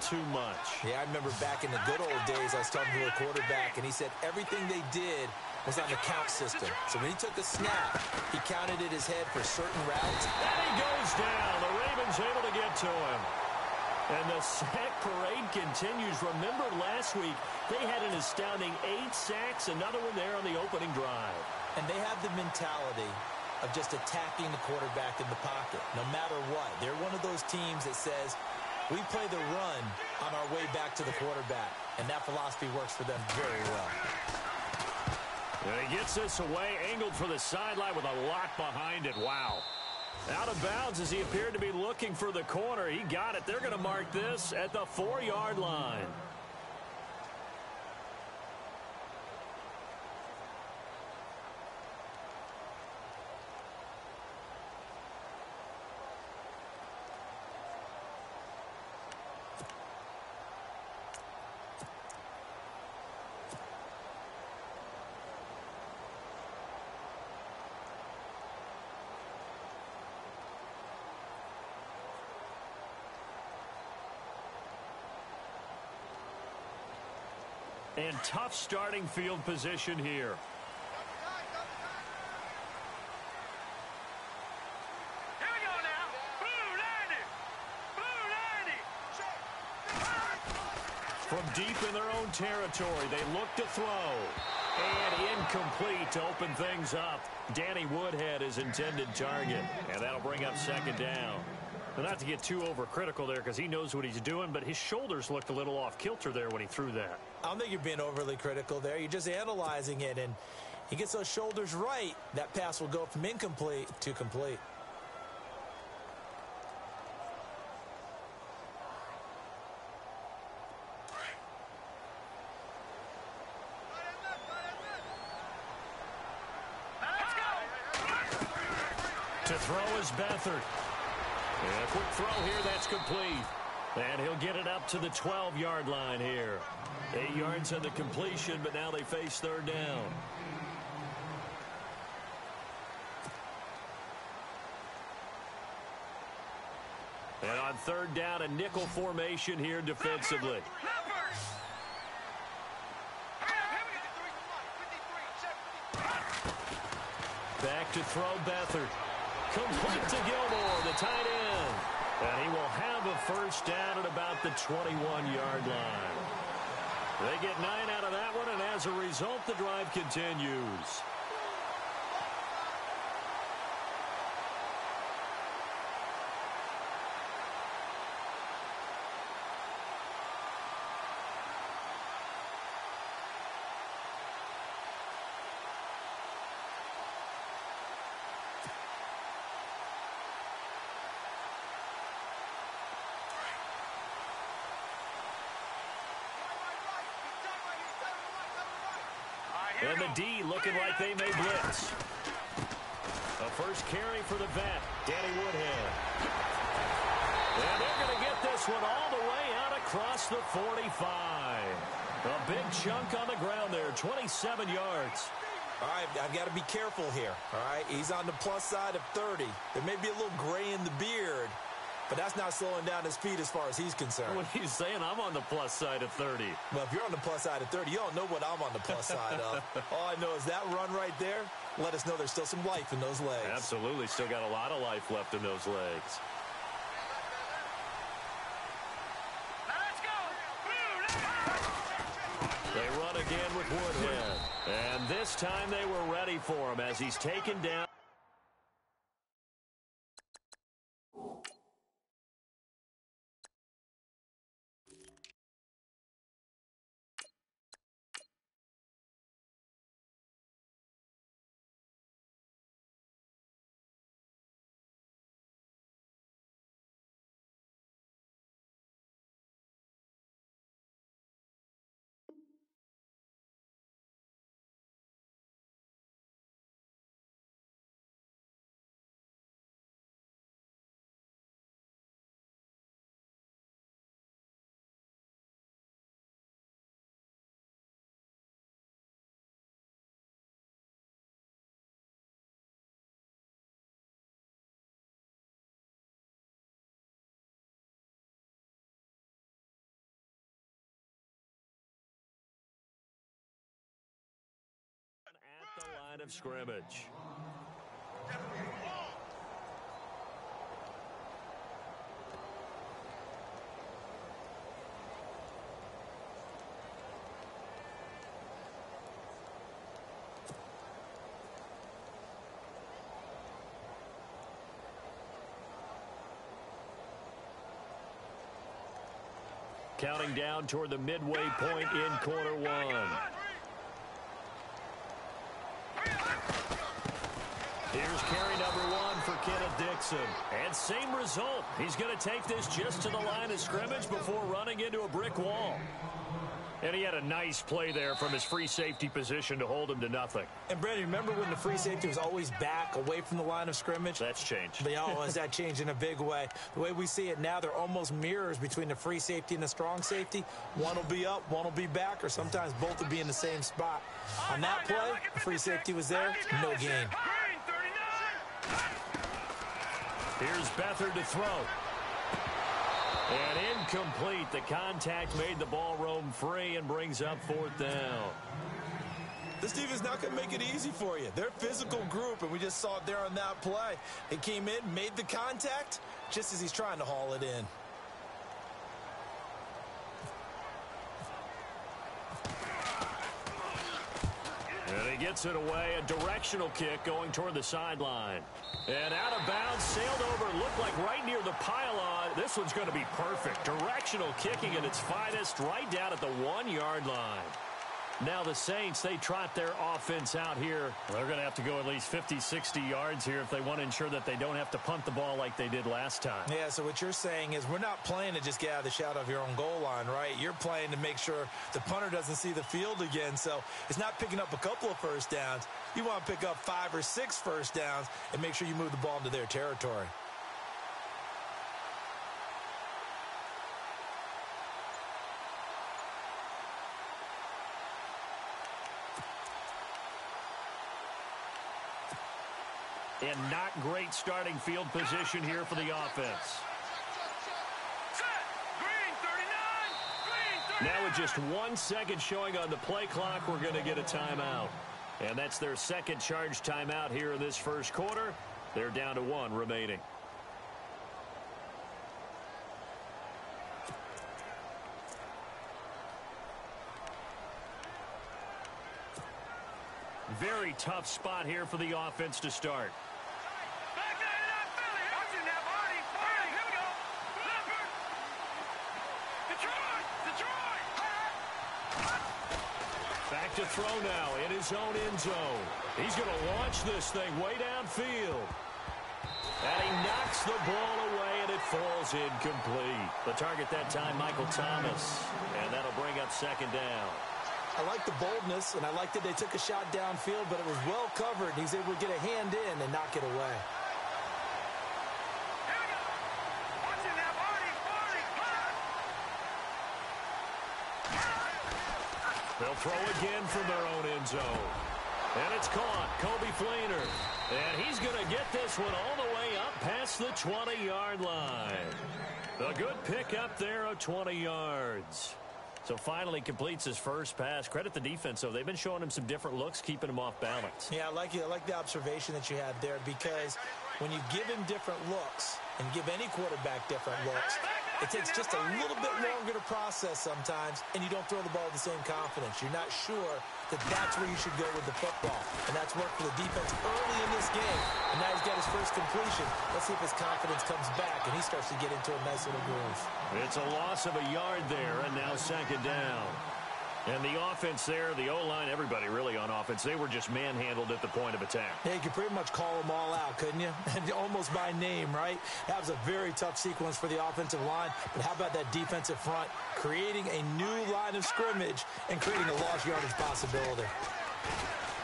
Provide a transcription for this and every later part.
too much. Yeah, I remember back in the good old days, I was talking to a quarterback, and he said everything they did was on the count system. So when he took a snap, he counted in his head for certain routes. And he goes down. The Ravens able to get to him. And the sack parade continues. Remember last week, they had an astounding 8 sacks, another one there on the opening drive. And they have the mentality of just attacking the quarterback in the pocket, no matter what. They're one of those teams that says, we play the run on our way back to the quarterback. And that philosophy works for them very well. And he gets this away, angled for the sideline with a lot behind it. Wow. Out of bounds as he appeared to be looking for the corner. He got it. They're going to mark this at the 4-yard line. And tough starting field position here. Here we go now. Blue 90. From deep in their own territory, they look to throw. And incomplete to open things up. Danny Woodhead is intended target. And that'll bring up second down. Well, not to get too overcritical there because he knows what he's doing, but his shoulders looked a little off kilter there when he threw that. I don't think you're being overly critical there. You're just analyzing it, and he gets those shoulders right. That pass will go from incomplete to complete. To throw is Beathard. And a quick throw here, that's complete. And he'll get it up to the 12-yard line here. 8 yards on the completion, but now they face third down. And on third down, a nickel formation here defensively. Back to throw Beathard. Complete to Gilmore, the tight end. And he will have a first down at about the 21-yard line. They get 9 out of that one, and as a result, the drive continues. And the D looking like they may blitz. A first carry for the vet, Danny Woodhead. And they're going to get this one all the way out across the 45. A big chunk on the ground there, 27 yards. All right, I've got to be careful here, all right? He's on the plus side of 30. There may be a little gray in the beard, but that's not slowing down his speed as far as he's concerned. What he's saying, I'm on the plus side of 30. Well, if you're on the plus side of 30, you don't know what I'm on the plus side of. All I know is that run right there, let us know there's still some life in those legs. Absolutely, still got a lot of life left in those legs. They run again with Woodhead. And this time they were ready for him as he's taken down. of scrimmage. Counting down toward the midway point in quarter one. Here's carry number one for Kenneth Dixon. And same result. He's going to take this just to the line of scrimmage before running into a brick wall. And he had a nice play there from his free safety position to hold him to nothing. And, Brandon, remember when the free safety was always back away from the line of scrimmage? That's changed. Has that changed in a big way? The way we see it now, they're almost mirrors between the free safety and the strong safety. One will be up, one will be back, or sometimes both will be in the same spot. On that play, the free safety was there, no gain. Here's Beathard to throw. And incomplete. The contact made the ball roam free and brings up fourth down. This team is not going to make it easy for you. They're a physical group, and we just saw it there on that play. It came in, made the contact, just as he's trying to haul it in. And he gets it away. A directional kick going toward the sideline. And out of bounds, sailed over, looked like right near the pylon. This one's going to be perfect. Directional kicking at its finest, right down at the 1-yard line. Now the Saints, they trot their offense out here. They're going to have to go at least 50, 60 yards here if they want to ensure that they don't have to punt the ball like they did last time. Yeah, so what you're saying is we're not playing to just get out of the shadow of your own goal line, right? You're playing to make sure the punter doesn't see the field again. So it's not picking up a couple of first downs. You want to pick up 5 or 6 first downs and make sure you move the ball into their territory. And not great starting field position here for the offense. Now with just 1 second showing on the play clock, we're going to get a timeout. And that's their second charge timeout here in this first quarter. They're down to 1 remaining. Very tough spot here for the offense to start. Back to throw now in his own end zone. He's going to launch this thing way downfield. And he knocks the ball away, and it falls incomplete. The target that time, Michael Thomas. And that'll bring up second down. I like the boldness, and I like that they took a shot downfield, but it was well covered. He's able to get a hand in and knock it away. They'll throw again from their own end zone. And it's caught. Kobe Fleener. And he's going to get this one all the way up past the 20-yard line. A good pick up there of 20 yards. So finally completes his first pass. Credit the defense, though. They've been showing him some different looks, keeping him off balance. Yeah, I like the observation that you had there, because when you give him different looks and give any quarterback different looks, it takes just a little bit longer to process sometimes, and you don't throw the ball with the same confidence. You're not sure that that's where you should go with the football. And that's worked for the defense early in this game. And now he's got his first completion. Let's see if his confidence comes back and he starts to get into a nice little groove. It's a loss of a yard there, and now second down. And the offense there, the O-line, everybody really on offense, they were just manhandled at the point of attack. Yeah, you could pretty much call them all out, couldn't you? Almost by name, right? That was a very tough sequence for the offensive line. But how about that defensive front creating a new line of scrimmage and creating a lost yardage possibility?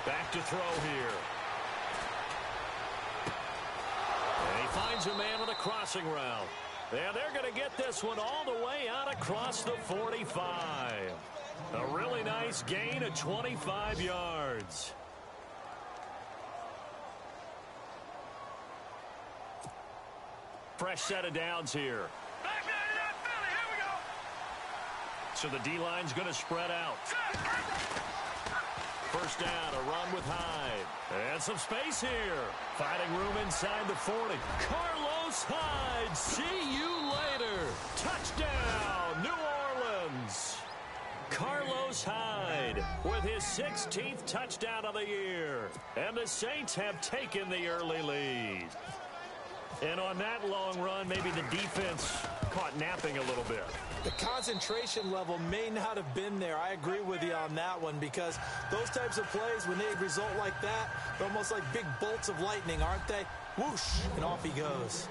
Back to throw here. And he finds a man with a crossing route. And they're going to get this one all the way out across the 45. A really nice gain of 25 yards. Fresh set of downs here. So the D-line's going to spread out. First down, a run with Hyde. And some space here. Finding room inside the 40. Carlos Hyde, see you later. Touchdown, New Orleans. Carlos Hyde with his 16th touchdown of the year. And the Saints have taken the early lead. And on that long run, maybe the defense caught napping a little bit. The concentration level may not have been there. I agree with you on that one, because those types of plays, when they result like that, they're almost like big bolts of lightning, aren't they? Whoosh, and off he goes.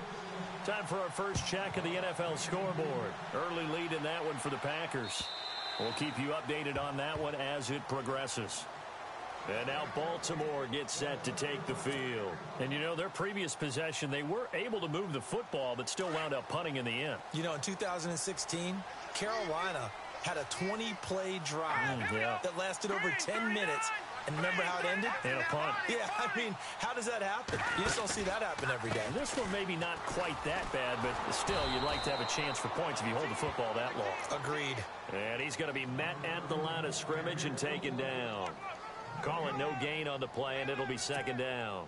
Time for our first check of the NFL scoreboard. Early lead in that one for the Packers. We'll keep you updated on that one as it progresses. And now Baltimore gets set to take the field. And, you know, their previous possession, they were able to move the football, but still wound up punting in the end. You know, in 2016, Carolina had a 20-play drive that lasted over 10 minutes. And remember how it ended? In a punt. Yeah, I mean, how does that happen? You just don't see that happen every day. And this one maybe not quite that bad, but still, you'd like to have a chance for points if you hold the football that long. Agreed. And he's going to be met at the line of scrimmage and taken down. Call it no gain on the play, and it'll be second down.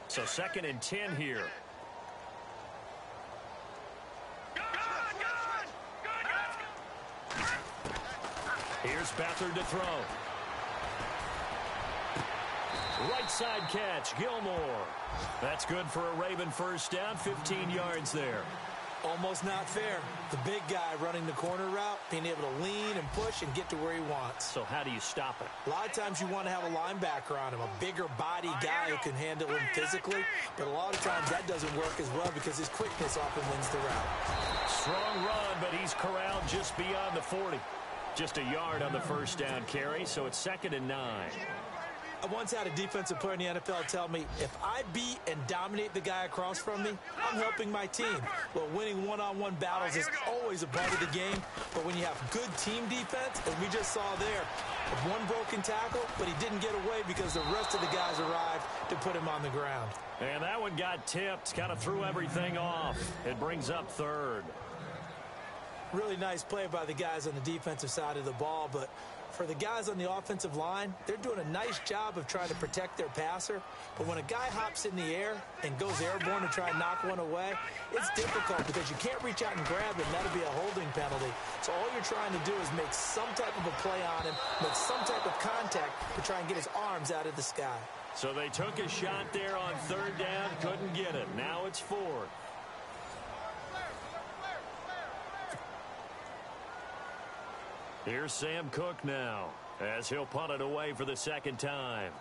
So 2nd and 10 here. Here's Beathard to throw. Right side catch, Gilmore. That's good for a Raven first down, 15 yards there. Almost not fair. The big guy running the corner route, being able to lean and push and get to where he wants. So how do you stop it? A lot of times you want to have a linebacker on him, a bigger body guy who can handle him physically. But a lot of times that doesn't work as well because his quickness often wins the route. Strong run, but he's corralled just beyond the 40. Just a yard on the first down carry, so it's 2nd and 9. I once had a defensive player in the NFL tell me, if I beat and dominate the guy across from me, I'm helping my team. Well, winning one-on-one battles is always a part of the game, but when you have good team defense, as we just saw there, one broken tackle, but he didn't get away because the rest of the guys arrived to put him on the ground. And that one got tipped, kind of threw everything off. It brings up 3rd. Really nice play by the guys on the defensive side of the ball, but for the guys on the offensive line, they're doing a nice job of trying to protect their passer. But when a guy hops in the air and goes airborne to try and knock one away, it's difficult because you can't reach out and grab him. That'll be a holding penalty. So all you're trying to do is make some type of a play on him, make some type of contact to try and get his arms out of the sky. So they took a shot there on 3rd down, couldn't get it. Now it's 4th. Here's Sam Cook now, as he'll punt it away for the 2nd time.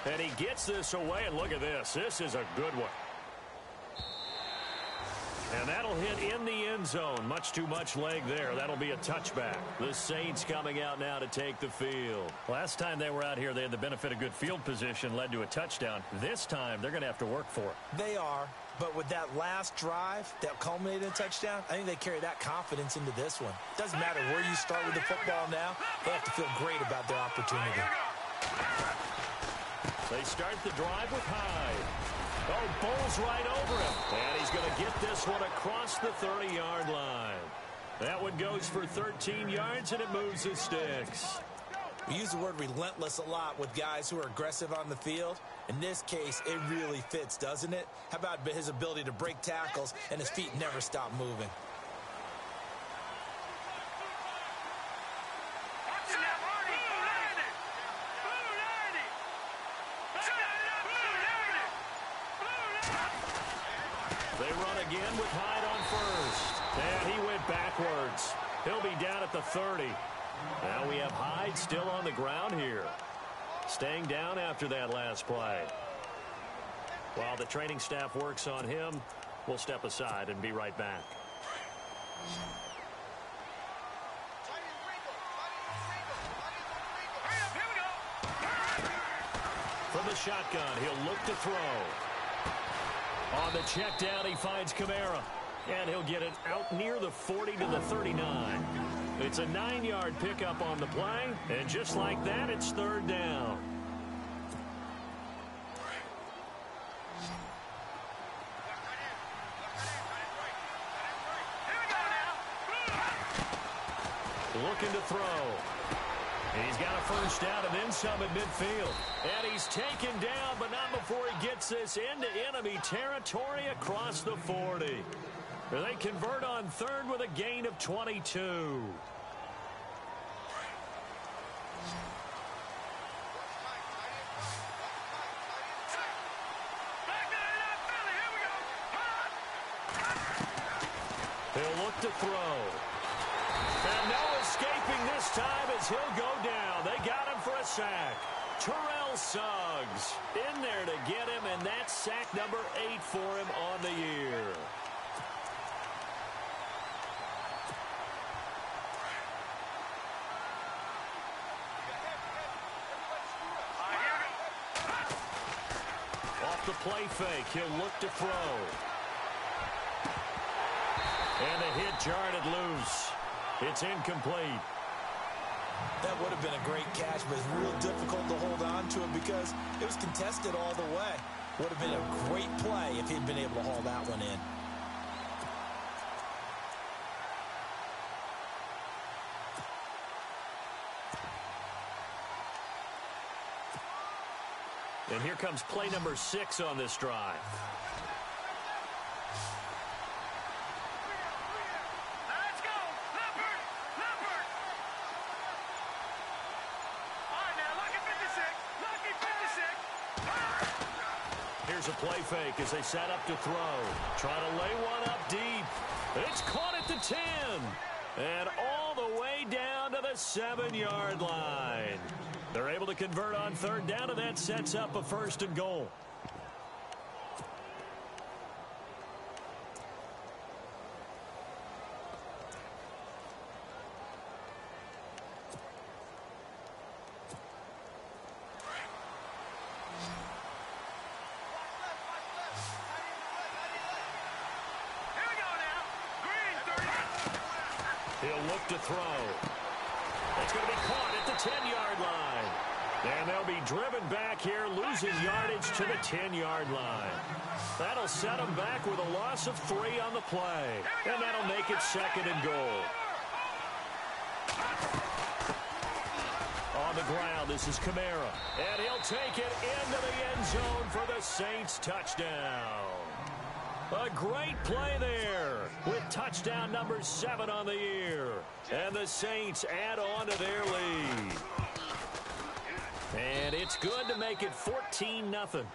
And he gets this away, and look at this. This is a good one. And that'll hit in the end zone. Much too much leg there. That'll be a touchback. The Saints coming out now to take the field. Last time they were out here, they had the benefit of good field position, led to a touchdown. This time, they're going to have to work for it. They are, but with that last drive that culminated in a touchdown, I think they carry that confidence into this one. Doesn't matter where you start with the football now. They have to feel great about their opportunity. They start the drive with Hyde. Oh, bowls right over him. And he's going to get this one across the 30-yard line. That one goes for 13 yards, and it moves the sticks. We use the word relentless a lot with guys who are aggressive on the field. In this case, it really fits, doesn't it? How about his ability to break tackles and his feet never stop moving? They run again with Hyde on first. And he went backwards. He'll be down at the 30. Now we have Hyde still on the ground here. Staying down after that last play. While the training staff works on him, we'll step aside and be right back. From the shotgun, he'll look to throw. On the check down, he finds Kamara. And he'll get it out near the 40 to the 39. It's a 9-yard pickup on the play. And just like that, it's 3rd down. looking to throw. And he's got a first down and then some at midfield. And he's taken down, but not before he gets this into enemy territory across the 40. They convert on third with a gain of 22. He'll look to throw. And no escaping this time as he'll go down. They got him for a sack. Terrell Suggs in there to get him, and that's sack number 8 for him on the year. Off the play fake, he'll look to throw. And the hit jarred it loose. It's incomplete. That would have been a great catch, but it's real difficult to hold on to it because it was contested all the way. Would have been a great play if he'd been able to haul that one in. And here comes play number 6 on this drive. Here's a play fake as they set up to throw. Trying to lay one up deep. It's caught at the 10. And all the way down to the 7-yard line. They're able to convert on third down, and that sets up a first and goal. He'll look to throw. It's going to be caught at the 10-yard line. And they'll be driven back here, losing yardage to the 10-yard line. That'll set them back with a loss of 3 on the play. And that'll make it second and goal. On the ground, this is Kamara. And he'll take it into the end zone for the Saints touchdown. A great play there with touchdown number 7 on the year. And the Saints add on to their lead. And it's good to make it 14-0.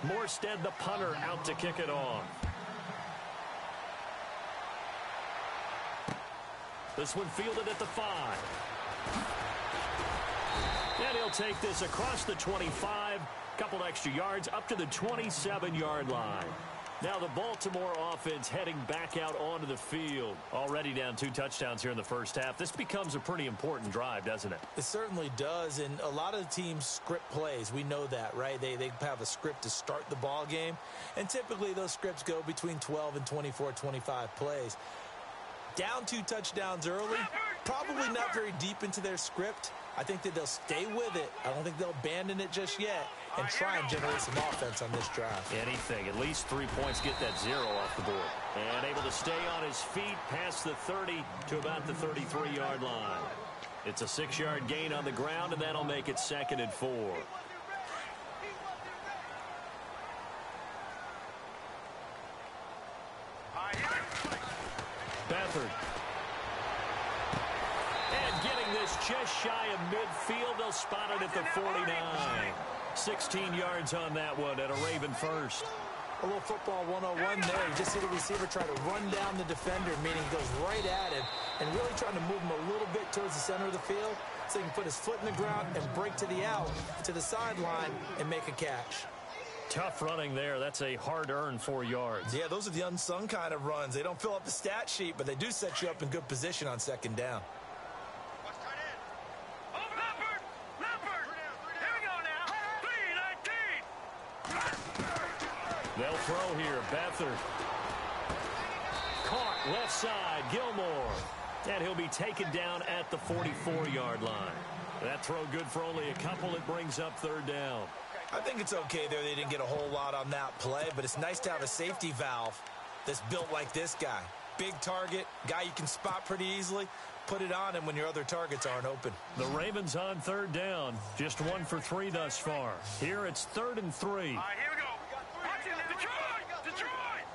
Morstead, the punter, out to kick it off. This one fielded at the 5. And he'll take this across the 25. Couple extra yards up to the 27-yard line. Now the Baltimore offense heading back out onto the field. Already down 2 touchdowns here in the first half. This becomes a pretty important drive, doesn't it? It certainly does, and a lot of the teams script plays. We know that, right? They have a script to start the ball game, and typically those scripts go between 12 and 24, 25 plays. Down 2 touchdowns early, probably not very deep into their script. I think that they'll stay with it. I don't think they'll abandon it just yet and try and generate some offense on this drive. Anything. At least 3 points, get that 0 off the board. And able to stay on his feet past the 30 to about the 33-yard line. It's a 6-yard gain on the ground, and that'll make it second and 4. Beathard. And getting this just shy of midfield. They'll spot it at the 49. 16 yards on that one at a Raven first. A little football 101 there. You just see the receiver try to run down the defender, meaning he goes right at him and really trying to move him a little bit towards the center of the field so he can put his foot in the ground and break to the out, to the sideline, and make a catch. Tough running there. That's a hard-earned 4 yards. Yeah, those are the unsung kind of runs. They don't fill up the stat sheet, but they do set you up in good position on second down. They'll throw here. Beathard. Caught left side. Gilmore. And he'll be taken down at the 44-yard line. That throw good for only a couple. It brings up third down. I think it's okay there. They didn't get a whole lot on that play, but it's nice to have a safety valve that's built like this guy. Big target, guy you can spot pretty easily. Put it on him when your other targets aren't open. The Ravens on third down. Just 1 for 3 thus far. Here it's 3rd and 3. All right, here we go. Watch it, Detroit! Detroit!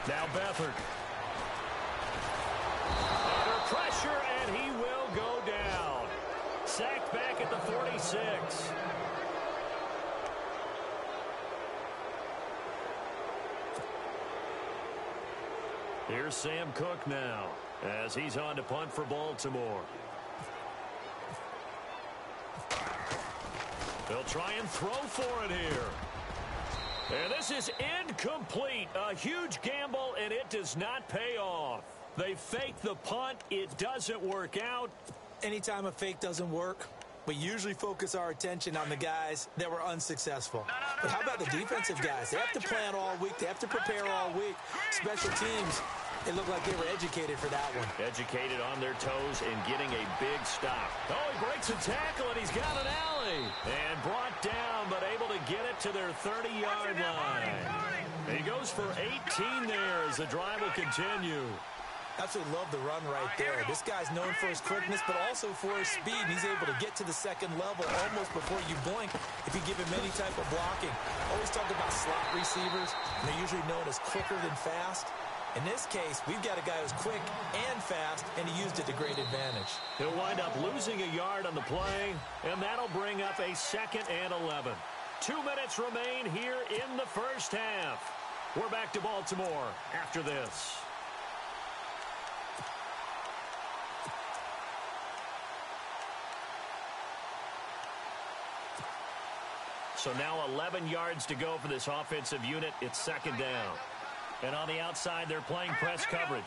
Now Beathard. Under pressure, and he will go down. Sacked back at the 46. Here's Sam Cook now as he's on to punt for Baltimore. They'll try and throw for it here. And this is incomplete. A huge gamble, and it does not pay off. They fake the punt. It doesn't work out. Anytime a fake doesn't work, we usually focus our attention on the guys that were unsuccessful. But how about the defensive guys? They have to plan all week. They have to prepare all week. Special teams, it looked like they were educated for that one. Educated on their toes and getting a big stop. Oh, he breaks a tackle, and he's got an alley. And brought down, but able to get it to their 30-yard line. He goes for 18 there as the drive will continue. Absolutely love the run right there. This guy's known for his quickness, but also for his speed. And he's able to get to the second level almost before you blink if you give him any type of blocking. Always talk about slot receivers, and they're usually known as quicker than fast. In this case, we've got a guy who's quick and fast, and he used it to great advantage. He'll wind up losing a yard on the play, and that'll bring up a 2nd and 11. 2 minutes remain here in the first half. We're back to Baltimore after this. So now 11 yards to go for this offensive unit. It's 2nd down. And on the outside, they're playing press coverage.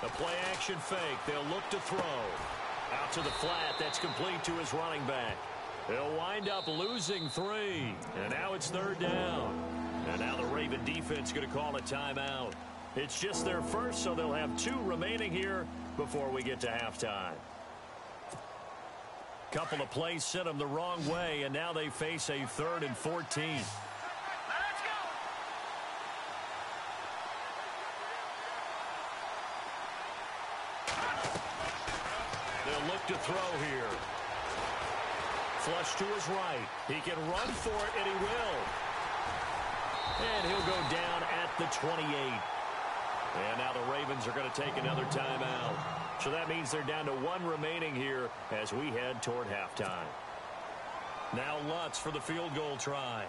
A play-action fake. They'll look to throw. Out to the flat. That's complete to his running back. They'll wind up losing 3. And now it's 3rd down. And now the Raven defense going to call a timeout. It's just their first, so they'll have 2 remaining here before we get to halftime. Couple of plays sent them the wrong way, and now they face a 3rd and 14. They'll look to throw here. Flush to his right. He can run for it, and he will. And he'll go down at the 28. And now the Ravens are going to take another timeout. So that means they're down to 1 remaining here as we head toward halftime. Now Lutz for the field goal try.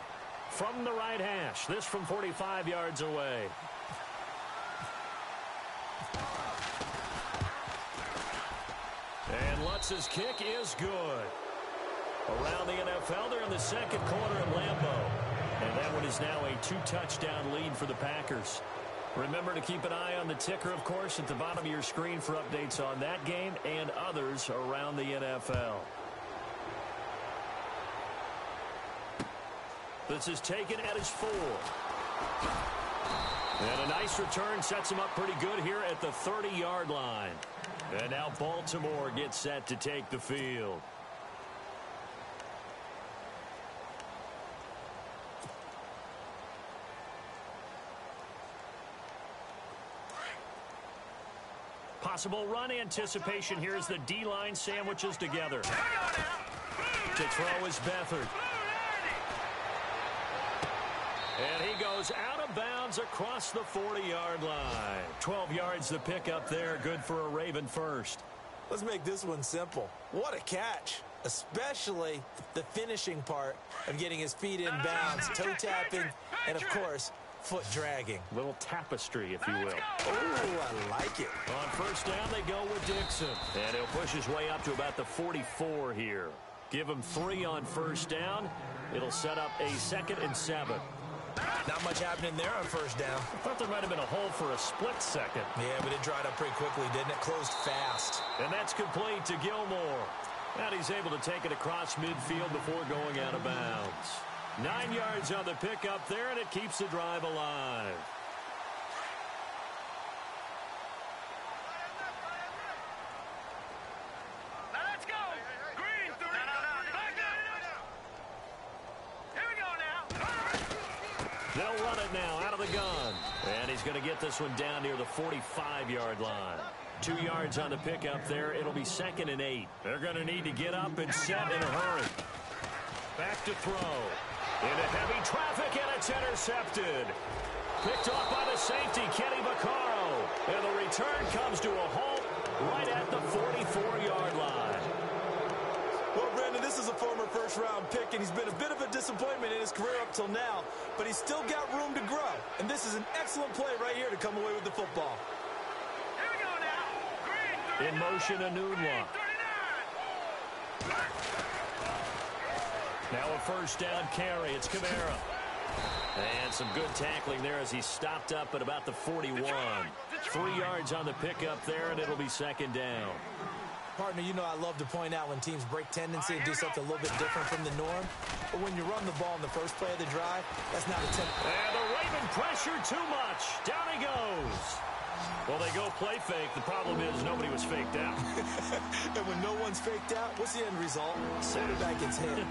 From the right hash. This from 45 yards away. And Lutz's kick is good. Around the NFL, they're in the 2nd quarter in Lambeau. And that one is now a 2-touchdown lead for the Packers. Remember to keep an eye on the ticker, of course, at the bottom of your screen for updates on that game and others around the NFL. This is taken at his 4. And a nice return sets him up pretty good here at the 30-yard line. And now Baltimore gets set to take the field. Possible run anticipation here as the D-line sandwiches together. To throw is Beathard. And he goes out of bounds across the 40-yard line. 12 yards to pick up there. Good for a Raven first. Let's make this one simple. What a catch, especially the finishing part of getting his feet in bounds, toe tapping, and, of course, foot dragging. Little tapestry, if you will. Oh, I like it. On first down, they go with Dixon. And he'll push his way up to about the 44 here. Give him 3 on first down. It'll set up a 2nd and 7. Not much happening there on first down. I thought there might have been a hole for a split second. Yeah, but it dried up pretty quickly, didn't it? Closed fast. And that's complete to Gilmore. And he's able to take it across midfield before going out of bounds. 9 yards on the pickup there, and it keeps the drive alive. Now let's go. Green. Here we go now. They'll run it now out of the gun. And he's going to get this one down near the 45-yard line. 2 yards on the pickup there. It'll be 2nd and 8. They're going to need to get up and set in a hurry. Back to throw. Into heavy traffic, and it's intercepted. Picked off by the safety, Kenny Vaccaro. And the return comes to a halt right at the 44-yard line. Well, Brandon, this is a former first-round pick, and he's been a bit of a disappointment in his career up till now, but he's still got room to grow. And this is an excellent play right here to come away with the football. Here we go now. Green. In motion, a Nunwa. 39. Now a first down carry. It's Kamara. And some good tackling there as he stopped up at about the 41. 3 yards on the pickup there, and it'll be 2nd down. Partner, you know I love to point out when teams break tendency and do something a little bit different from the norm. But when you run the ball in the first play of the drive, that's not a And the Raven pressure too much. Down he goes. Well, they go play fake. The problem is nobody was faked out. And when no one's faked out, what's the end result? Quarterback gets hit.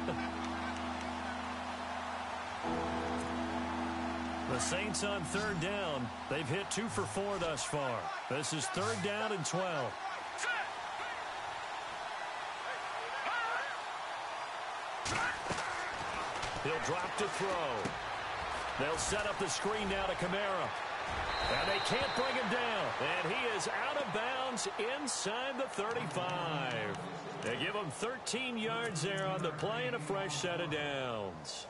The Saints on 3rd down. They've hit 2 for 4 thus far. This is 3rd down and 12. He'll drop to throw. They'll set up the screen now to Kamara. And they can't bring him down. And he is out of bounds inside the 35. They give him 13 yards there on the play and a fresh set of downs.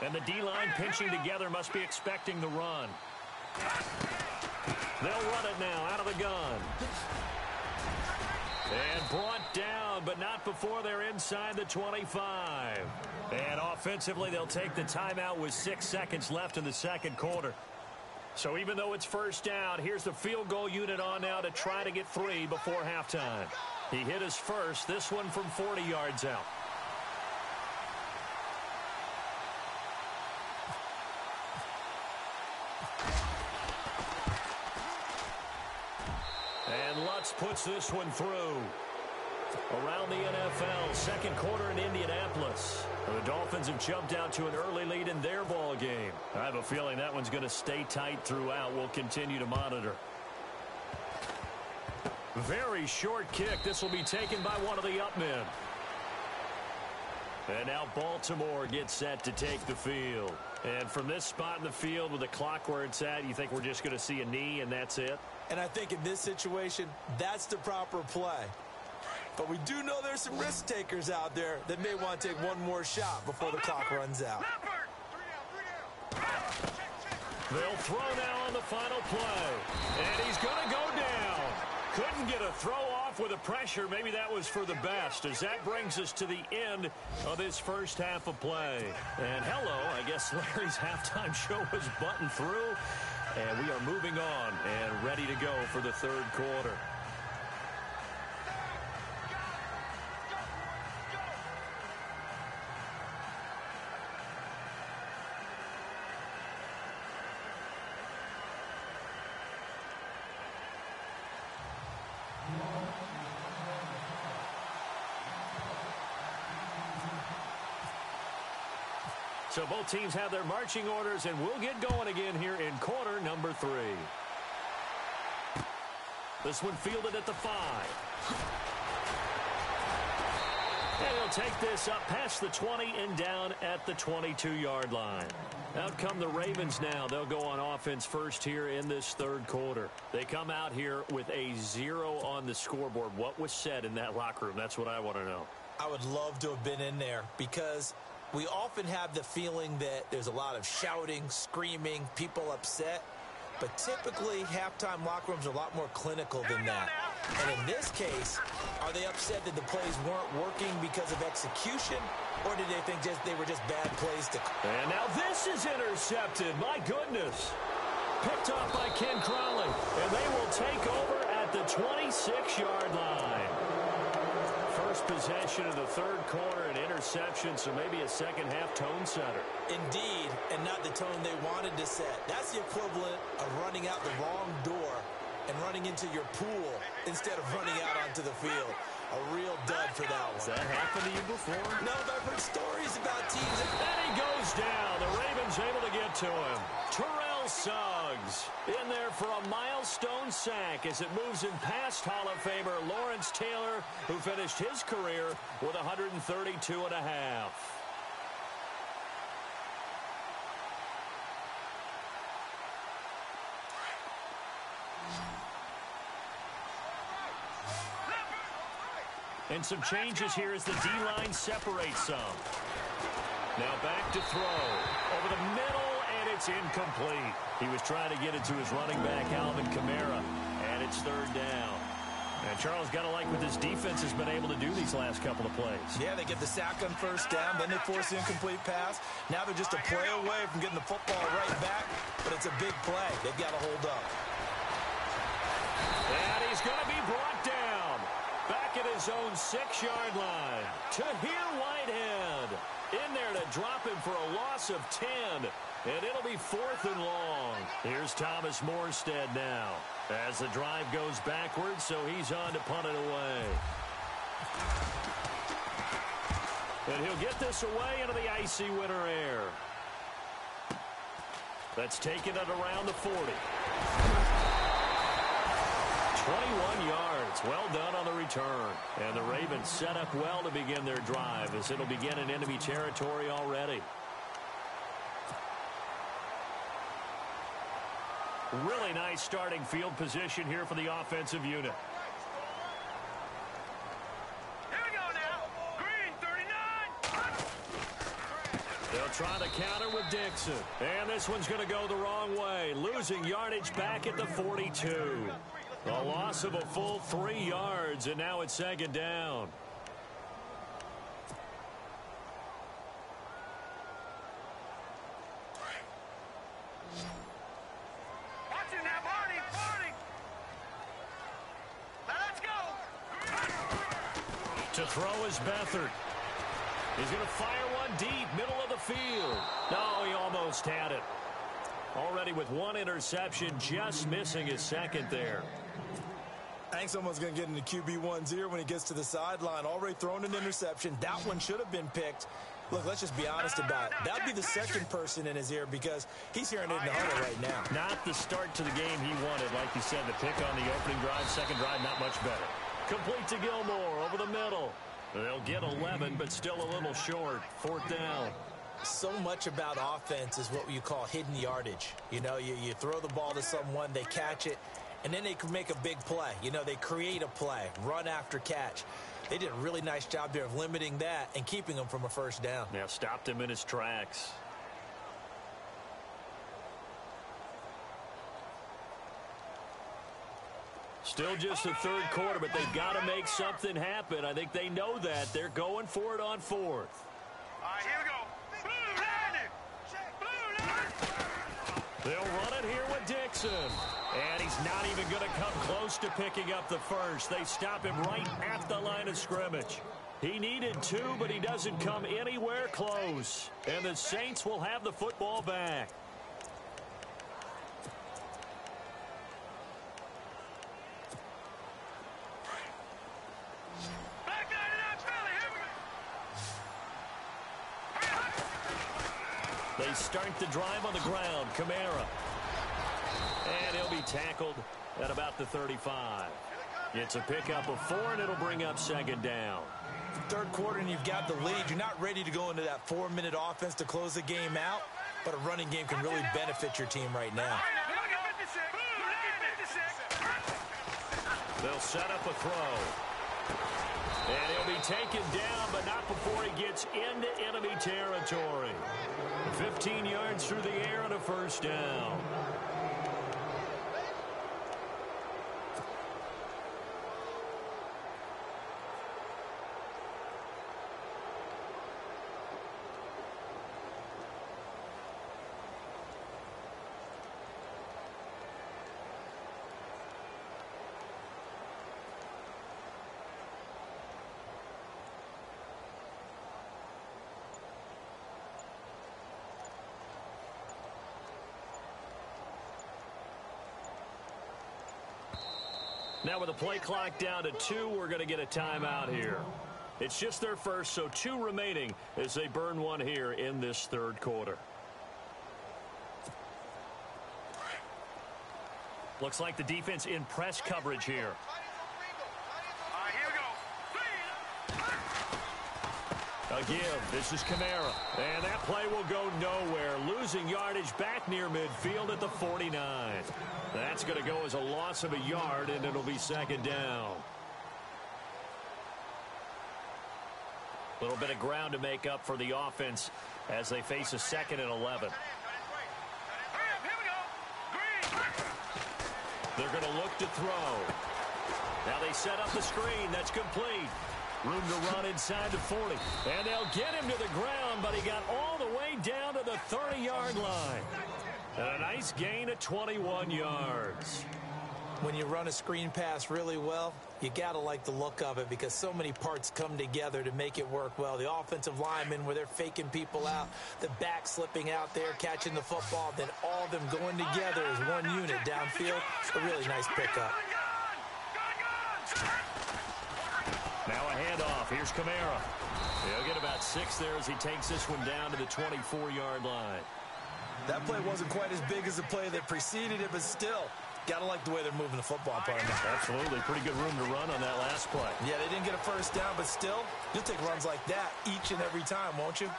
And the D-line pinching together must be expecting the run. They'll run it now out of the gun. And brought down, but not before they're inside the 25. And offensively, they'll take the timeout with 6 seconds left in the 2nd quarter. So even though it's first down, here's the field goal unit on now to try to get 3 before halftime. He hit his first, this one from 40 yards out. And Lutz puts this one through. Around the NFL, 2nd quarter in Indianapolis. The Dolphins have jumped out to an early lead in their ball game. I have a feeling that one's going to stay tight throughout. We'll continue to monitor. Very short kick. This will be taken by one of the up men. And now Baltimore gets set to take the field. And from this spot in the field with the clock where it's at, you think we're just going to see a knee and that's it? And I think in this situation, that's the proper play. But we do know there's some risk takers out there that may want to take one more shot before the clock runs out. They'll throw now on the final play. And he's going to go down. Couldn't get a throw off with the pressure. Maybe that was for the best, as that brings us to the end of this first half of play. And hello, I guess Larry's halftime show was buttoned through. And we are moving on and ready to go for the 3rd quarter. So both teams have their marching orders, and we'll get going again here in quarter number 3. This one fielded at the 5. And he'll take this up past the 20 and down at the 22-yard line. Out come the Ravens now. They'll go on offense first here in this 3rd quarter. They come out here with a 0 on the scoreboard. What was said in that locker room? That's what I want to know. I would love to have been in there because we often have the feeling that there's a lot of shouting, screaming, people upset. But typically, halftime locker rooms are a lot more clinical than that. And in this case, are they upset that the plays weren't working because of execution? Or did they think they were just bad plays to... And now this is intercepted. My goodness. Picked off by Ken Crowley. And they will take over at the 26-yard line. First possession of the third quarter, an interception, so maybe a second-half tone setter. Indeed, and not the tone they wanted to set. That's the equivalent of running out the wrong door and running into your pool instead of running out onto the field. A real dud for that one. Has that happened to you before? No, but I've heard stories about teams. And he goes down. The Ravens able to get to him. Terrell Suggs in there for a milestone sack as it moves him past Hall of Famer Lawrence Taylor, who finished his career with 132.5. And some changes here as the D-line separates some. Now back to throw. Over the middle, and it's incomplete. He was trying to get it to his running back, Alvin Kamara, and it's third down. And Charles, got to like what this defense has been able to do these last couple of plays. Yeah, they get the sack on first down, then they force the incomplete pass. Now they're just a play away from getting the football right back, but it's a big play. They've got to hold up. And he's going to be brought down. Back at his own 6-yard line. Tahir Whitehead in there to drop him for a loss of 10. And it'll be 4th and long. Here's Thomas Morstead now as the drive goes backwards, so he's on to punt it away. And he'll get this away into the icy winter air. That's taking it around the 40. 21 yards. Well done on the return. And the Ravens set up well to begin their drive as it'll begin in enemy territory already. Really nice starting field position here for the offensive unit. Here we go now. Green, 39. They'll try to counter with Dixon. And this one's going to go the wrong way. Losing yardage back at the 42. A loss of a full 3 yards, and now it's second down. Watching that, Barney, Barney. Now let's go. To throw is Beathard. He's going to fire one deep, middle of the field. No, he almost had it. Already with one interception, just missing his second there. I think someone's going to get into QB1's ear when he gets to the sideline. Already thrown an interception. That one should have been picked. Look, let's just be honest about it. That would be the second person in his ear because he's hearing it in the huddle right now. Not the start to the game he wanted. Like you said, the pick on the opening drive, second drive, not much better. Complete to Gilmore over the middle. They'll get 11, but still a little short. 4th down. So much about offense is what you call hidden yardage. You know, you throw the ball to someone, they catch it, and then they can make a big play. You know, they create a play, run after catch. They did a really nice job there of limiting that and keeping him from a first down. Yeah, stopped him in his tracks. Still just the third quarter, but they've got to make something happen. I think they know that. They're going for it on 4th. All right, here we go. They'll run it here with Dixon. And he's not even going to come close to picking up the first. They stop him right at the line of scrimmage. He needed 2, but he doesn't come anywhere close. And the Saints will have the football back. They start the drive on the ground. Kamara. And he'll be tackled at about the 35. It's a pickup of 4, and it'll bring up second down. Third quarter, and you've got the lead. You're not ready to go into that 4-minute offense to close the game out, but a running game can really benefit your team right now. They'll set up a throw. And he'll be taken down, but not before he gets into enemy territory. 15 yards through the air and a first down. Now with the play clock down to 2, we're going to get a timeout here. It's just their first, so 2 remaining as they burn one here in this third quarter. Looks like the defense in press coverage here. Here we go. A give. This is Kamara. And that play will go nowhere. Losing yardage back near midfield at the 49. That's going to go as a loss of a yard, and it'll be second down. A little bit of ground to make up for the offense as they face a 2nd and 11. They're going to look to throw. Now they set up the screen. That's complete. Room to run inside the 40. And they'll get him to the ground, but he got all the way down to the 30-yard line. And a nice gain of 21 yards. When you run a screen pass really well, you got to like the look of it because so many parts come together to make it work well. The offensive linemen where they're faking people out, the back slipping out there, catching the football, then all of them going together as one unit downfield. A really nice pickup. Now a handoff. Here's Kamara. He'll get about 6 there as he takes this one down to the 24-yard line. That play wasn't quite as big as the play that preceded it, but still, got to like the way they're moving the football, partner. Absolutely. Pretty good room to run on that last play. Yeah, they didn't get a first down, but still, you'll take runs like that each and every time, won't you?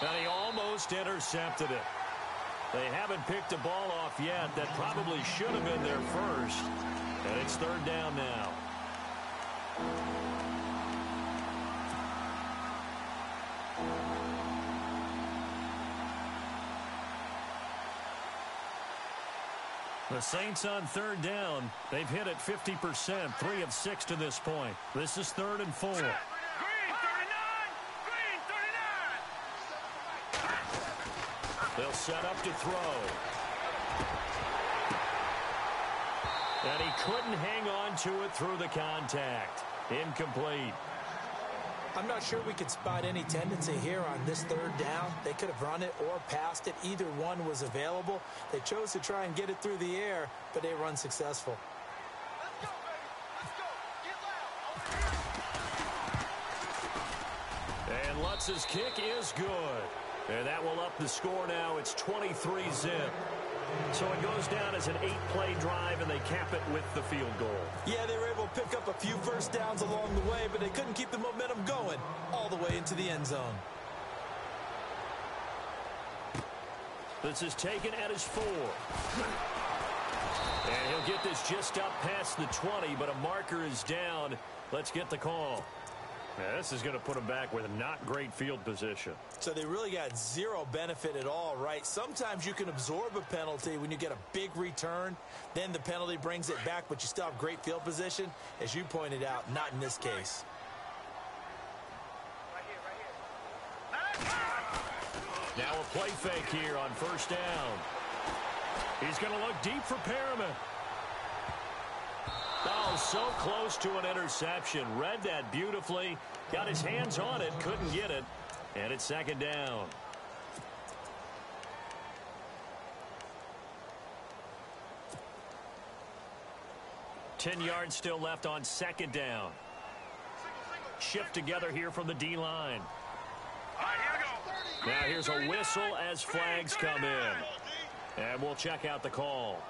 And he almost intercepted it. They haven't picked a ball off yet. That probably should have been their first. And it's third down now. The Saints on third down. They've hit it 50%, 3 of 6 to this point. This is 3rd and 4. Green 39! Green 39! They'll set up to throw. And he couldn't hang on to it through the contact. Incomplete. I'm not sure we could spot any tendency here on this third down. They could have run it or passed it. Either one was available. They chose to try and get it through the air, but they run successful. Let's go, baby. Let's go. Get loud. And Lutz's kick is good. And that will up the score now. It's 23-zip. So it goes down as an 8-play drive, and they cap it with the field goal. Yeah, they were able to pick up a few first downs along the way, but they couldn't keep the momentum going all the way into the end zone. This is taken at his 4. And he'll get this just up past the 20, but a marker is down. Let's get the call. Now, this is going to put him back with not great field position. So they really got zero benefit at all, right? Sometimes you can absorb a penalty when you get a big return. Then the penalty brings it back, but you still have great field position. As you pointed out, not in this case. Now a play fake here on first down. He's going to look deep for Perriman. Oh, so close to an interception. Read that beautifully. Got his hands on it. Couldn't get it. And it's second down. Ten yards still left on second down. Shift together here from the D-line. Now here's a whistle as flags come in. And we'll check out the call.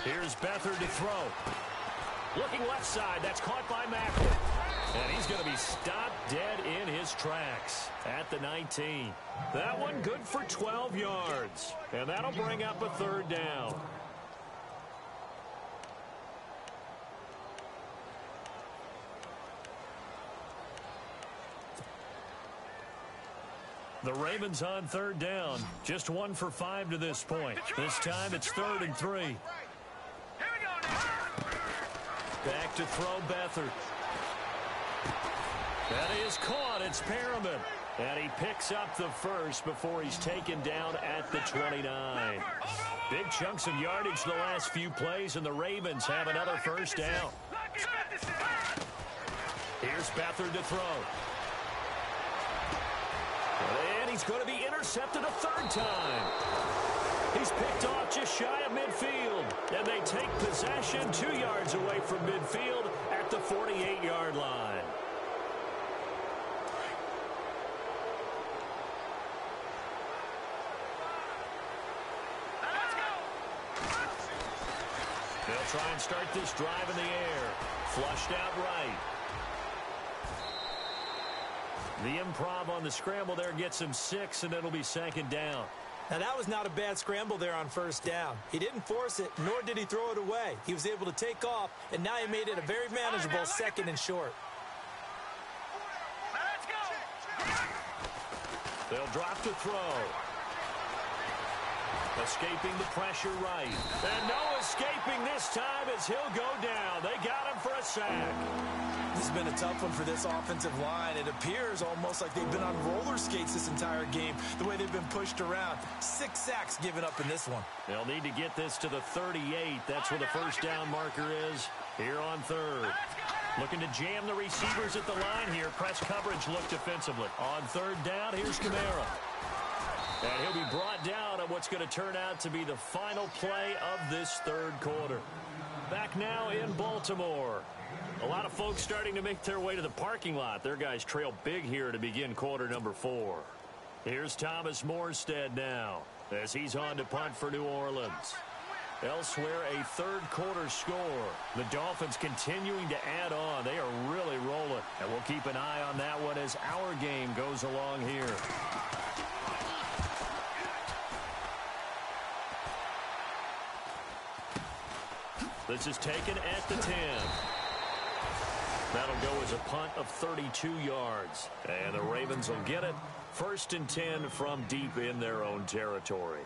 Here's Beathard to throw. Looking left side. That's caught by Macklin. And he's going to be stopped dead in his tracks at the 19. That one good for 12 yards. And that'll bring up a third down. The Ravens on third down. Just 1 for 5 to this point. This time it's 3rd and 3. Back to throw Beathard. That is caught. It's Perriman. And he picks up the first before he's taken down at the 29. Big chunks of yardage the last few plays, and the Ravens have another first down. Here's Beathard to throw. And he's going to be intercepted a third time. He's picked off just shy of midfield. And they take possession 2 yards away from midfield at the 48-yard line. They'll try and start this drive in the air. Flushed out right. The improv on the scramble there gets him 6, and it'll be second down. Now, that was not a bad scramble there on first down. He didn't force it, nor did he throw it away. He was able to take off, and now he made it a very manageable second and short. Let's go. They'll drop to throw. Escaping the pressure right. And no escaping this time as he'll go down. They got him for a sack. This has been a tough one for this offensive line. It appears almost like they've been on roller skates this entire game, the way they've been pushed around. 6 sacks given up in this one. They'll need to get this to the 38. That's where the first down marker is here on third. Looking to jam the receivers at the line here. Press coverage look defensively. On third down, here's Kamara. And he'll be brought down on what's going to turn out to be the final play of this third quarter. Back now in Baltimore. A lot of folks starting to make their way to the parking lot. Their guys trail big here to begin quarter number 4. Here's Thomas Morstead now as he's on to punt for New Orleans. Elsewhere, a third quarter score. The Dolphins continuing to add on. They are really rolling. And we'll keep an eye on that one as our game goes along here. This is taken at the 10. That'll go as a punt of 32 yards. And the Ravens will get it. 1st and 10 from deep in their own territory.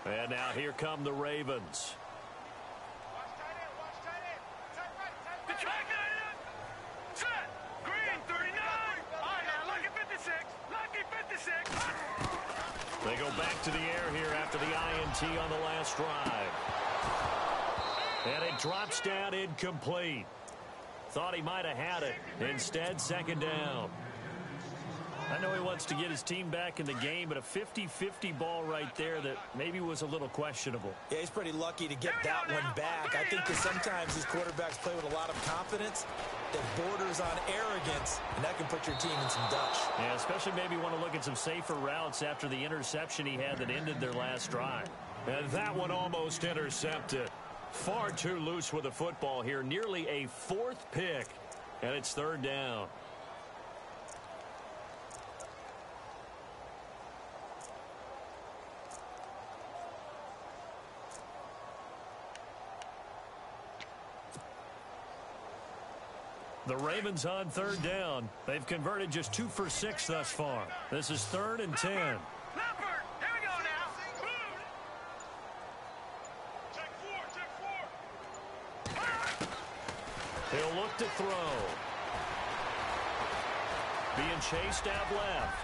And now here come the Ravens. Set. Green, 39. All right, now, lucky 56. Lucky 56. They go back to the air here after the INT on the last drive. And it drops down incomplete. Thought he might have had it. Instead, second down. I know he wants to get his team back in the game, but a 50-50 ball right there that maybe was a little questionable. Yeah, he's pretty lucky to get that one back. I think that sometimes these quarterbacks play with a lot of confidence that borders on arrogance, and that can put your team in some dutch. Yeah, especially maybe want to look at some safer routes after the interception he had that ended their last drive. And that one almost intercepted. Far too loose with the football here. Nearly a 4th pick. And it's third down. The Ravens on third down. They've converted just 2 for 6 thus far. This is 3rd and 10. Leopard. Here we go now. Check 4. He'll look to throw. Being chased out left.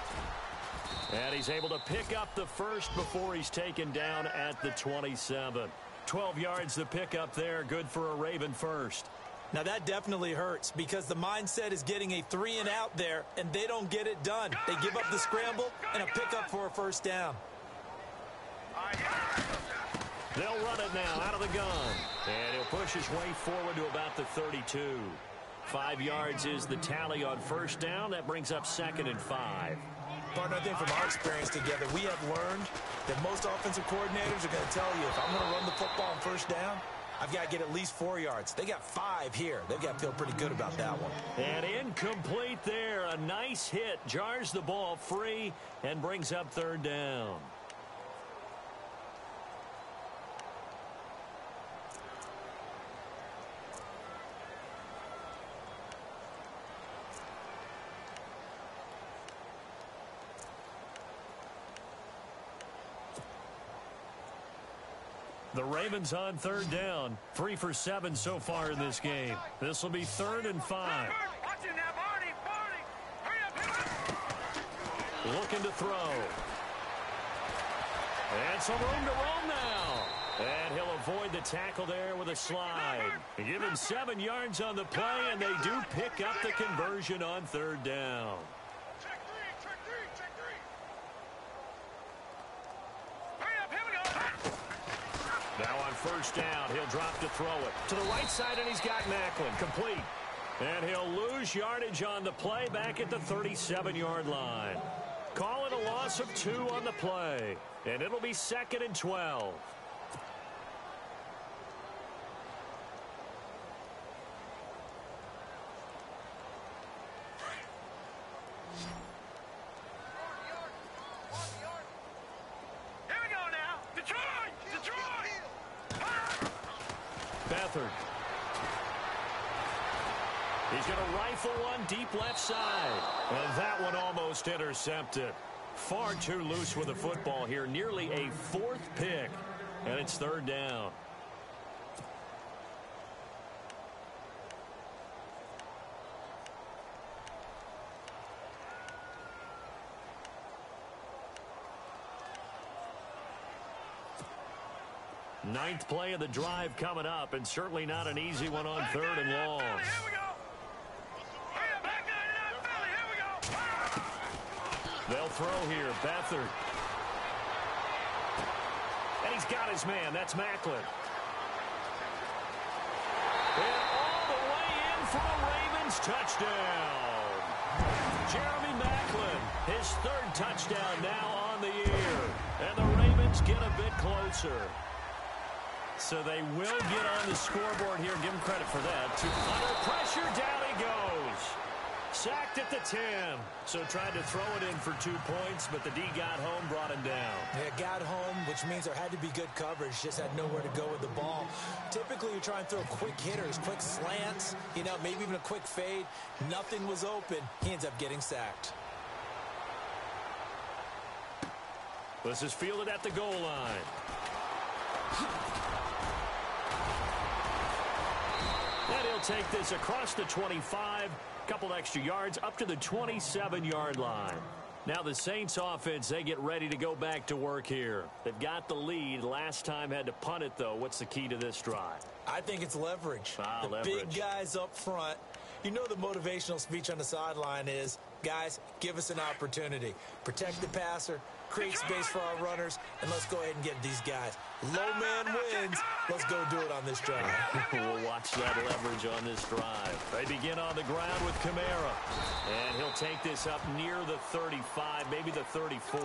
And he's able to pick up the first before he's taken down at the 27. 12 yards the pickup there. Good for a Raven first. Now, that definitely hurts because the mindset is getting a 3 and out there, and they don't get it done. They give up the scramble and a pickup for a first down. They'll run it now out of the gun. And he'll push his way forward to about the 32. 5 yards is the tally on first down. That brings up 2nd and 5. Partner, I think from our experience together, we have learned that most offensive coordinators are going to tell you, if I'm going to run the football on first down, I've got to get at least 4 yards. They got 5 here. They've got to feel pretty good about that one. And incomplete there. A nice hit. Jars the ball free and brings up third down. The Ravens on third down. 3 for 7 so far in this game. This will be 3rd and 5. Watch it now, Barney. Hurry up. looking to throw. And some room to roam now. And he'll avoid the tackle there with a slide. Give him 7 yards on the play, and they do pick up the conversion on 3rd down. Check three. Hurry up, here we go. Now on 1st down, he'll drop to throw it. To the right side, and he's got Macklin. Complete. And he'll lose yardage on the play back at the 37-yard line. Call it a loss of 2 on the play. And it'll be 2nd and 12. Here we go now. Detroit. Beathard. He's going to rifle one deep left side. And that one almost intercepted. Far too loose with the football here. Nearly a 4th pick. And it's 3rd down. Ninth play of the drive coming up, and certainly not an easy one on 3rd and long. Here we go. Hurry up, back 99 Philly. Here we go. They'll throw here. Beathard. And he's got his man. That's Macklin. And all the way in for a Ravens touchdown. Jeremy Macklin, his 3rd touchdown now on the year. And the Ravens get a bit closer. So they will get on the scoreboard here. Give him credit for that. Under pressure, down he goes. Sacked at the 10. So tried to throw it in for 2 points, but the D got home, brought him down. Yeah, got home, which means there had to be good coverage. Just had nowhere to go with the ball. Typically, you try and throw quick hitters, quick slants, maybe even a quick fade. Nothing was open. He ends up getting sacked. This is fielded at the goal line. And he'll take this across the 25, couple extra yards, up to the 27-yard line. Now the Saints offense, they get ready to go back to work here. They've got the lead. Last time had to punt it, though. What's the key to this drive? I think it's leverage. Leverage. Big guys up front. The motivational speech on the sideline is, guys, give us an opportunity. Protect the passer, create space for our runners, and let's go ahead and get these guys. Low man wins. Let's go do it on this drive. We'll watch that leverage on this drive. They begin on the ground with Kamara. And he'll take this up near the 35, maybe the 34.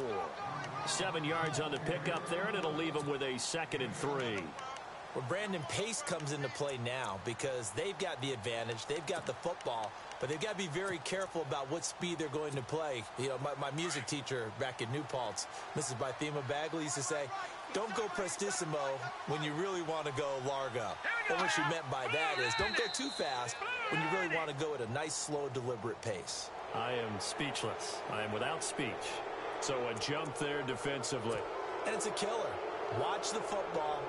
7 yards on the pickup there, and it'll leave him with a 2nd and 3. Well, Brandon, pace comes into play now because they've got the advantage. They've got the football, but they've got to be very careful about what speed they're going to play. My music teacher back in New Paltz, Mrs. Bythema Bagley, used to say, don't go prestissimo when you really want to go largo. And what she meant by that is don't go too fast when you really want to go at a nice, slow, deliberate pace. I am speechless. I am without speech. So a jump there defensively. And it's a killer. Watch the football.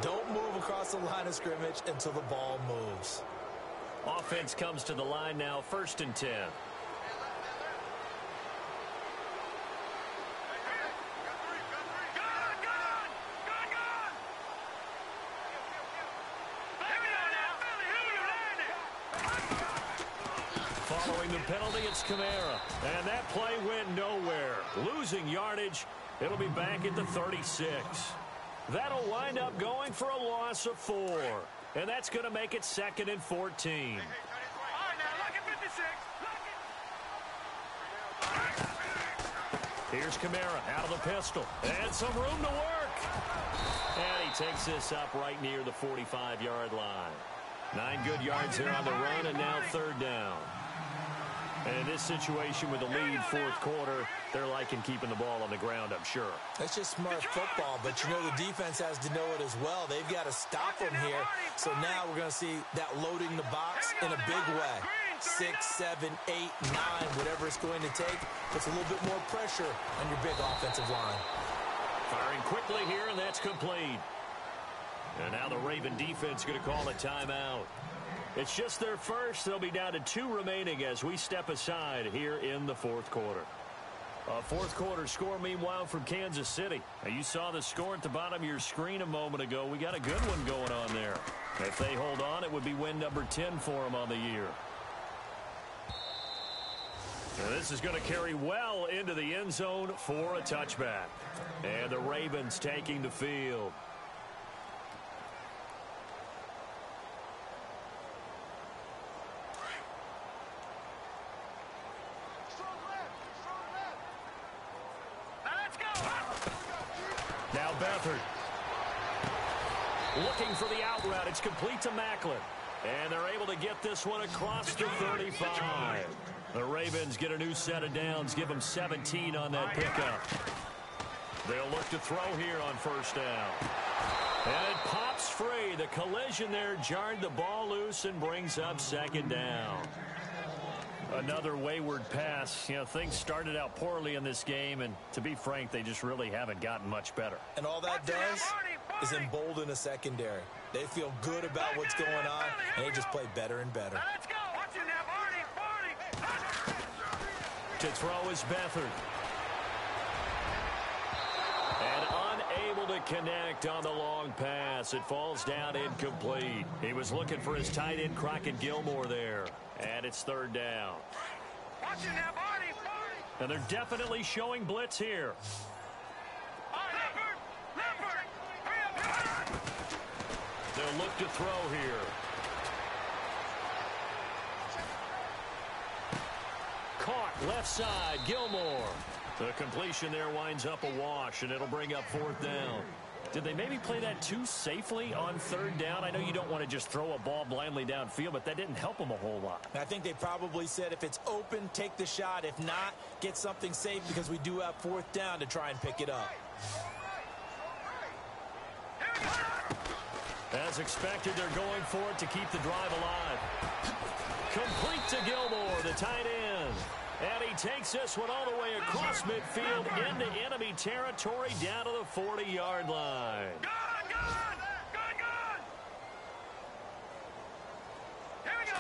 Don't move across the line of scrimmage until the ball moves. Offense comes to the line now, 1st and 10. Following the penalty, it's Kamara. And that play went nowhere. Losing yardage. It'll be back at the 36. That'll wind up going for a loss of 4. And that's going to make it 2nd and 14. All right, now, look at 56. Here's Kamara out of the pistol. And some room to work. And he takes this up right near the 45-yard line. 9 good yards there on the run, and now 3rd down. And in this situation with the lead, 4th quarter, they're liking keeping the ball on the ground, I'm sure. That's just smart football, but the defense has to know it as well. They've got to stop them here. So now we're going to see that loading the box in a big way. 6, 7, 8, 9, whatever it's going to take, puts a little bit more pressure on your big offensive line. Firing quickly here, and that's complete. And now the Raven defense going to call a timeout. It's just their first. They'll be down to 2 remaining as we step aside here in the 4th quarter. A fourth quarter score, meanwhile, from Kansas City. Now, you saw the score at the bottom of your screen a moment ago. We got a good one going on there. If they hold on, it would be win number 10 for them on the year. Now, this is going to carry well into the end zone for a touchback. And the Ravens taking the field. Now Beathard. Looking for the out route. It's complete to Macklin. And they're able to get this one across the 35. The Ravens get a new set of downs. Give them 17 on that pickup. They'll look to throw here on first down. And it pops free. The collision there jarred the ball loose and brings up second down. Another wayward pass. You know, things started out poorly in this game, and to be frank, they just really haven't gotten much better. And all that does is embolden a secondary. They feel good about what's going on, and they just play better and better. Let's go. Watch it now, Barney. To throw is Beathard. And unable to connect on the long pass. It falls down incomplete. He was looking for his tight end, Crockett Gilmore, there. And it's third down. Watch it now, Barney. And they're definitely showing blitz here. They'll look to throw here. Caught left side, Gilmore. The completion there winds up a wash, and it'll bring up fourth down. Did they maybe play that too safely on third down? I know you don't want to just throw a ball blindly downfield, but that didn't help them a whole lot. I think they probably said if it's open, take the shot. If not, get something safe because we do have fourth down to try and pick it up. As expected, they're going for it to keep the drive alive. Complete to Gilmore, the tight end. And he takes this one all the way across midfield into enemy territory down to the 40-yard line. Good. Here we go.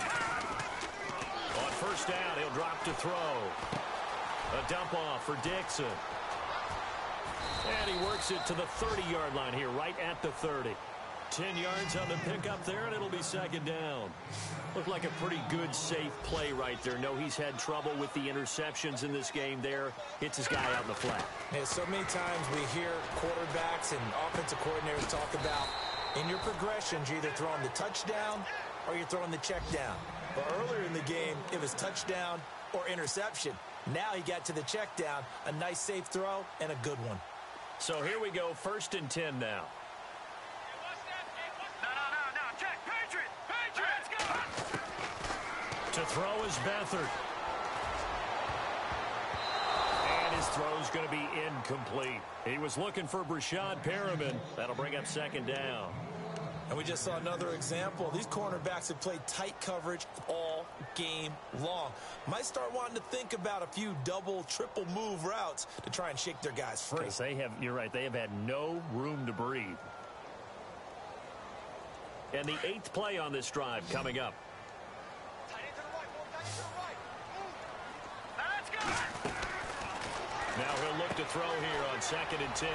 On first down, he'll drop to throw. A dump off for Dixon. And he works it to the 30-yard line here, right at the 30. 10 yards on the pickup there, and it'll be second down. Looked like a pretty good, safe play right there. No, he's had trouble with the interceptions in this game there. Hits his guy out in the flat. Yeah, so many times we hear quarterbacks and offensive coordinators talk about in your progressions, you're either throwing the touchdown or you're throwing the check down. But earlier in the game, it was touchdown or interception. Now he got to the check down, a nice safe throw, and a good one. So here we go, 1st and 10 now. No. Check. Patriot. Let's go. To throw is Beathard. And his throw's going to be incomplete. He was looking for Brashad Perriman. That'll bring up second down. And we just saw another example. These cornerbacks have played tight coverage all game long. Might start wanting to think about a few double, triple move routes to try and shake their guys free. Because you're right, they have had no room to breathe. And the 8th play on this drive coming up. Let's go. Now he'll look to throw here on 2nd and 10.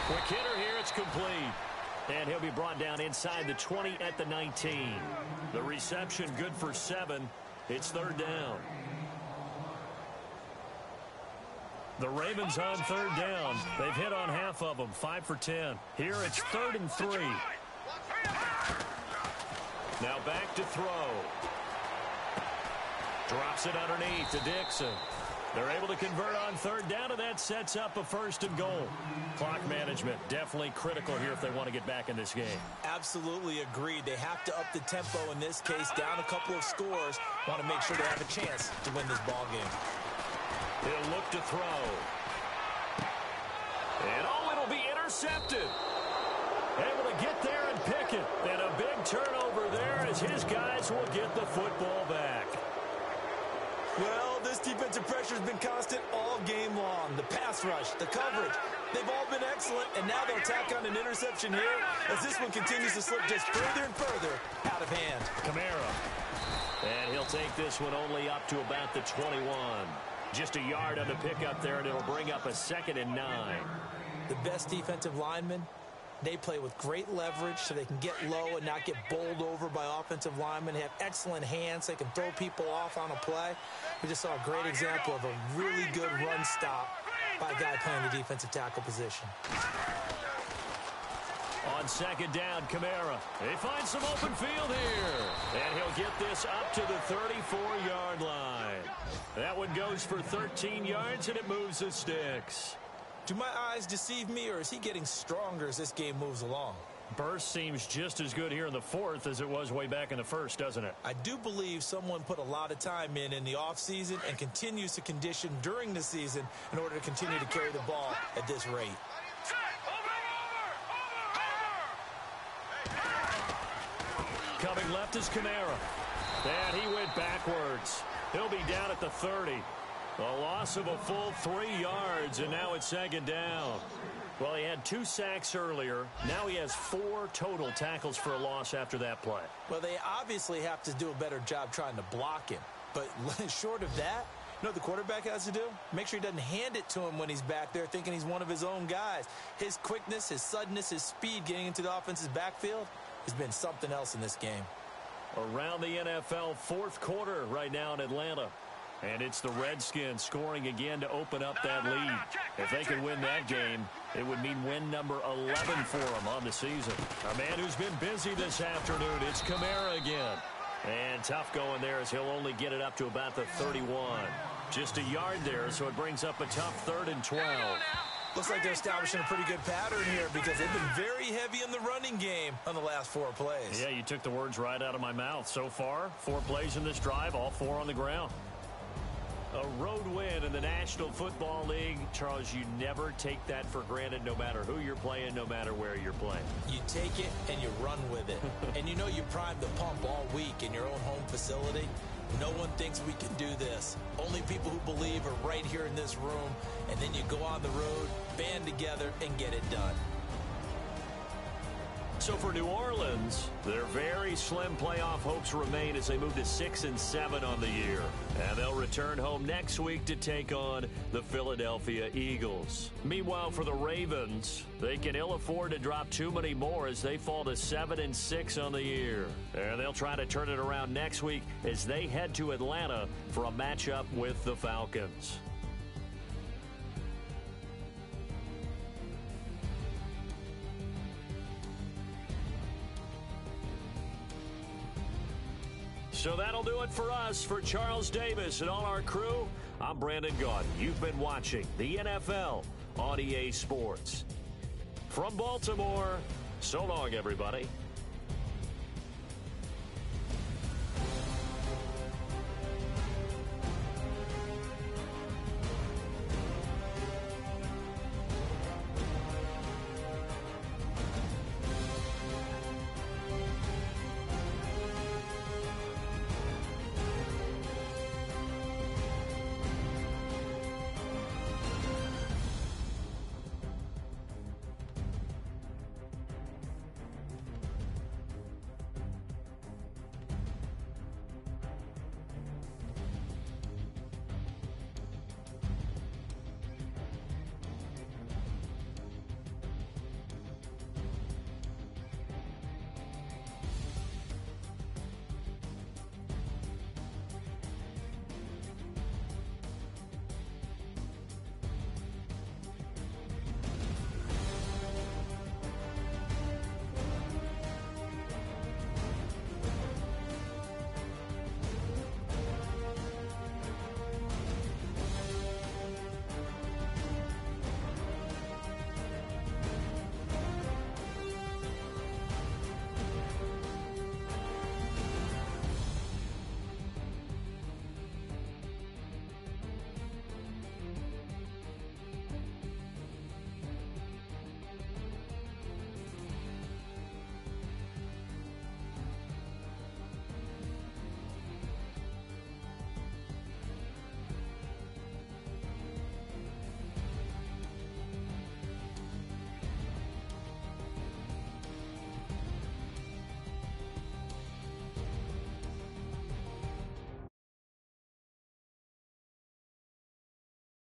Quick hitter here, it's complete. And he'll be brought down inside the 20 at the 19. The reception good for 7. It's third down. The Ravens on third down. They've hit on half of them, 5 for 10. Here it's 3rd and 3. Now back to throw. Drops it underneath to Dixon. They're able to convert on third down, and that sets up a 1st and goal. Clock management definitely critical here if they want to get back in this game. Absolutely agreed. They have to up the tempo in this case, down a couple of scores. Want to make sure they have a chance to win this ball game. He'll look to throw. And it'll be intercepted. Able to get there and pick it. And a big turnover there as his guys will get the football back. Well, this defensive pressure has been constant all game long. The pass rush, the coverage, they've all been excellent, and now they'll tack on an interception here as this one continues to slip just further and further out of hand. Kamara. And he'll take this one only up to about the 21. Just a yard on the pickup there, and it'll bring up a 2nd and 9. The best defensive linemen, they play with great leverage so they can get low and not get bowled over by offensive linemen. They have excellent hands. They can throw people off on a play. We just saw a great example of a really good run stop by a guy playing the defensive tackle position. On 2nd down, Kamara. They find some open field here. And he'll get this up to the 34-yard line. That one goes for 13 yards, and it moves the sticks. Do my eyes deceive me, or is he getting stronger as this game moves along? Burst seems just as good here in the 4th as it was way back in the 1st, doesn't it? I do believe someone put a lot of time in the offseason and continues to condition during the season in order to continue to carry the ball at this rate. Coming left is Kamara. And he went backwards. He'll be down at the 30. A loss of a full 3 yards, and now it's 2nd down. Well, he had 2 sacks earlier. Now he has 4 total tackles for a loss after that play. Well, they obviously have to do a better job trying to block him. But short of that, you know what the quarterback has to do? Make sure he doesn't hand it to him when he's back there thinking he's one of his own guys. His quickness, his suddenness, his speed getting into the offense's backfield has been something else in this game. Around the NFL, 4th quarter right now in Atlanta. And it's the Redskins scoring again to open up that lead. If they could win that game, it would mean win number 11 for them on the season. A man who's been busy this afternoon, it's Kamara again. And tough going there as he'll only get it up to about the 31. Just a yard there, so it brings up a tough 3rd and 12. Looks like they're establishing a pretty good pattern here because they've been very heavy in the running game on the last 4 plays. Yeah, you took the words right out of my mouth. So far, 4 plays in this drive, all 4 on the ground. A road win in the National Football League. Charles, you never take that for granted no matter who you're playing, no matter where you're playing. You take it and you run with it. And you know you primed the pump all week in your own home facility. No one thinks we can do this. Only people who believe are right here in this room. And then you go on the road, band together, and get it done. So for New Orleans, their very slim playoff hopes remain as they move to 6-7 on the year. And they'll return home next week to take on the Philadelphia Eagles. Meanwhile, for the Ravens, they can ill afford to drop too many more as they fall to 7-6 on the year. And they'll try to turn it around next week as they head to Atlanta for a matchup with the Falcons. So that'll do it for us. For Charles Davis and all our crew, I'm Brandon Gaudin. You've been watching the NFL on EA Sports. From Baltimore, so long, everybody.